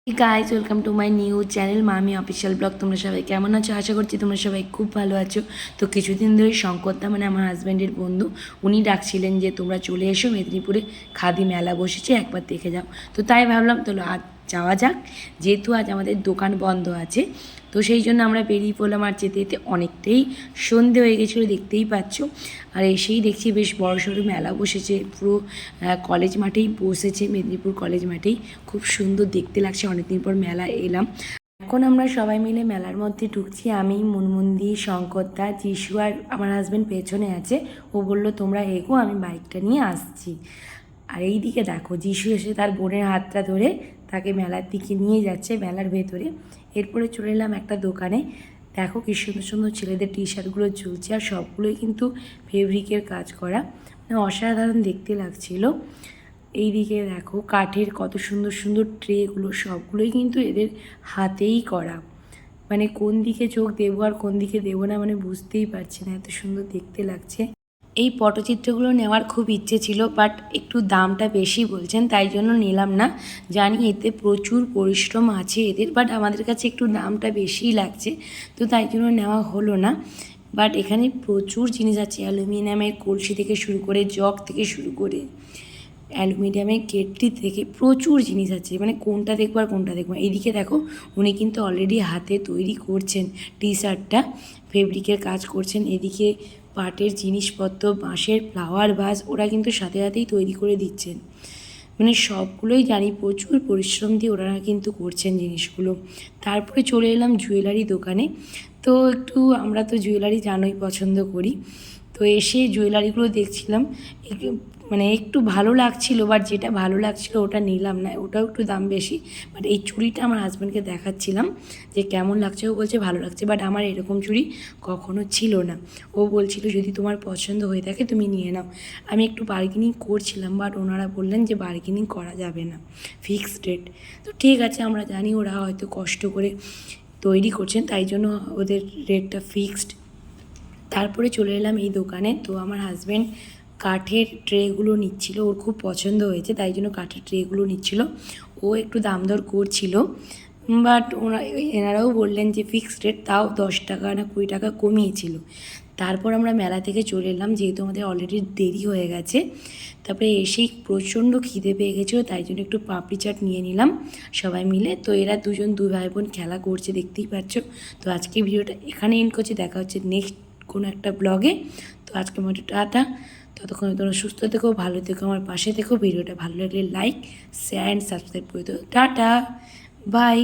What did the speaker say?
Guys welcome to my new channel মামি official blog. তোমরা সবাই কেমন আছো? আশা করছি তোমরা সবাই খুব ভালো আছো। তো কিছুদিন ধরে শঙ্করদা মানে আমার হাজব্যান্ডের বন্ধু, উনি ডাকছিলেন যে তোমরা চলে এসো, মেদিনীপুরে খাদি মেলা বসেছে, একবার দেখে যাও। তো তাই ভাবলাম তাহলে আজ যাওয়া যাক, যেহেতু আজ আমাদের দোকান বন্ধ আছে। তো সেই জন্য আমরা বেরিয়ে পড়লাম। আর যেতে যেতে অনেকটাই সন্ধে হয়ে গেছিলো, দেখতেই পাচ্ছ। আর এসেই দেখছি বেশ বড়সড় মেলা বসেছে, পুরো কলেজ মাঠেই বসেছে, মেদিনীপুর কলেজ মাঠেই। খুব সুন্দর দেখতে লাগছে, অনেকদিন পর মেলা এলাম। এখন আমরা সবাই মিলে মেলার মধ্যে ঢুকছি। আমি, মুনমুন্দি, শঙ্করদা, যিশু আর আমার হাজব্যান্ড পেছনে আছে। ও বলল তোমরা এগো, আমি বাইকটা নিয়ে আসছি। আর এই দিকে দেখো, যিশু এসে তার বোনের হাতটা ধরে তাকে মেলার দিকে নিয়ে যাচ্ছে, মেলার ভেতরে। এরপরে চলে এলাম একটা দোকানে। দেখো কি সুন্দর সুন্দর ছেলেদের টি শার্টগুলো ঝুলছে, আর সবগুলোই কিন্তু ফেব্রিকের কাজ করা, মানে অসাধারণ দেখতে লাগছিল। এইদিকে দেখো কাঠের কত সুন্দর সুন্দর ট্রেগুলো, সবগুলোই কিন্তু এদের হাতেই করা। মানে কোন দিকে চোখ দেবো আর কোন দিকে দেবো না, মানে বুঝতেই পারছি না, এত সুন্দর দেখতে লাগছে। এই পটচিত্রগুলো নেওয়ার খুব ইচ্ছে ছিল, বাট একটু দামটা বেশি বলছেন, তাই জন্য নিলাম না। জানি এতে প্রচুর পরিশ্রম আছে এদের, বাট আমাদের কাছে একটু দামটা বেশিই লাগছে, তো তাই জন্য নেওয়া হলো না। বাট এখানে প্রচুর জিনিস আছে, অ্যালুমিনিয়ামের কলসি থেকে শুরু করে, জগ থেকে শুরু করে, অ্যালুমিনিয়ামের কেটলি থেকে প্রচুর জিনিস আছে, মানে কোনটা দেখবো আর কোনটা দেখবো। এইদিকে দেখো, উনি কিন্তু অলরেডি হাতে তৈরি করছেন টি শার্টটা, ফেব্রিকের কাজ করছেন। এদিকে পাটের জিনিসপত্র, বাঁশের ফ্লাওয়ার ভাস, ওরা কিন্তু সাথে সাথেই তৈরি করে দিচ্ছেন। মানে সবগুলোই জানি প্রচুর পরিশ্রম দিয়ে ওরা কিন্তু করছেন জিনিসগুলো। তারপরে চলে এলাম জুয়েলারি দোকানে। তো একটু আমরা তো জুয়েলারি জানোই পছন্দ করি, তো এসে জুয়েলারিগুলো দেখছিলাম। মানে একটু ভালো লাগছিল, বাট যেটা ভালো লাগছিল ওটা নিলাম না, ওটাও একটু দাম বেশি। বাট এই চুড়িটা আমার হাজব্যান্ডকে দেখাচ্ছিলাম যে কেমন লাগছে, ও বলছে ভালো লাগছে, বাট আমার এরকম চুড়ি কখনো ছিল না। ও বলছিল যদি তোমার পছন্দ হয়ে থাকে তুমি নিয়ে নাও। আমি একটু বার্গেনিং করছিলাম, বাট ওনারা বললেন যে বার্গেনিং করা যাবে না, ফিক্সড রেট। তো ঠিক আছে, আমরা জানি ওরা হয়তো কষ্ট করে তৈরি করছেন, তাই জন্য ওদের রেটটা ফিক্সড। তারপরে চলে এলাম এই দোকানে। তো আমার হাজব্যান্ড কাঠের ট্রেগুলো নিচ্ছিল, ওর খুব পছন্দ হয়েছে, তাই জন্য কাঠের ট্রেগুলো নিচ্ছিল। ও একটু দাম দর করছিল, বাট এনারাও বললেন যে ফিক্সড রেট, তাও 10 টাকা না 20 টাকা কমিয়েছিল। তারপর আমরা মেলা থেকে চলে এলাম, যেহেতু আমাদের অলরেডি দেরি হয়ে গেছে। তারপরে এসেই প্রচণ্ড খিদে পেয়ে গেছিলো, তাই জন্য একটু পাপড়ি চাট নিয়ে নিলাম সবাই মিলে। তো এরা দুই ভাই বোন খেলা করছে, দেখতেই পাচ্ছ। তো আজকে ভিডিওটা এখানে এন্ড করছি, দেখা হচ্ছে নেক্সট কোনো একটা ব্লগে। তো আজকে মতো টাটা। ততক্ষণ তোমরা সুস্থ থেকো, ভালো থেকো, আমার পাশে থেকো। ভিডিওটা ভালো লাগলে লাইক, শেয়ার অ্যান্ড সাবস্ক্রাইব করে দেবো। Tata, by.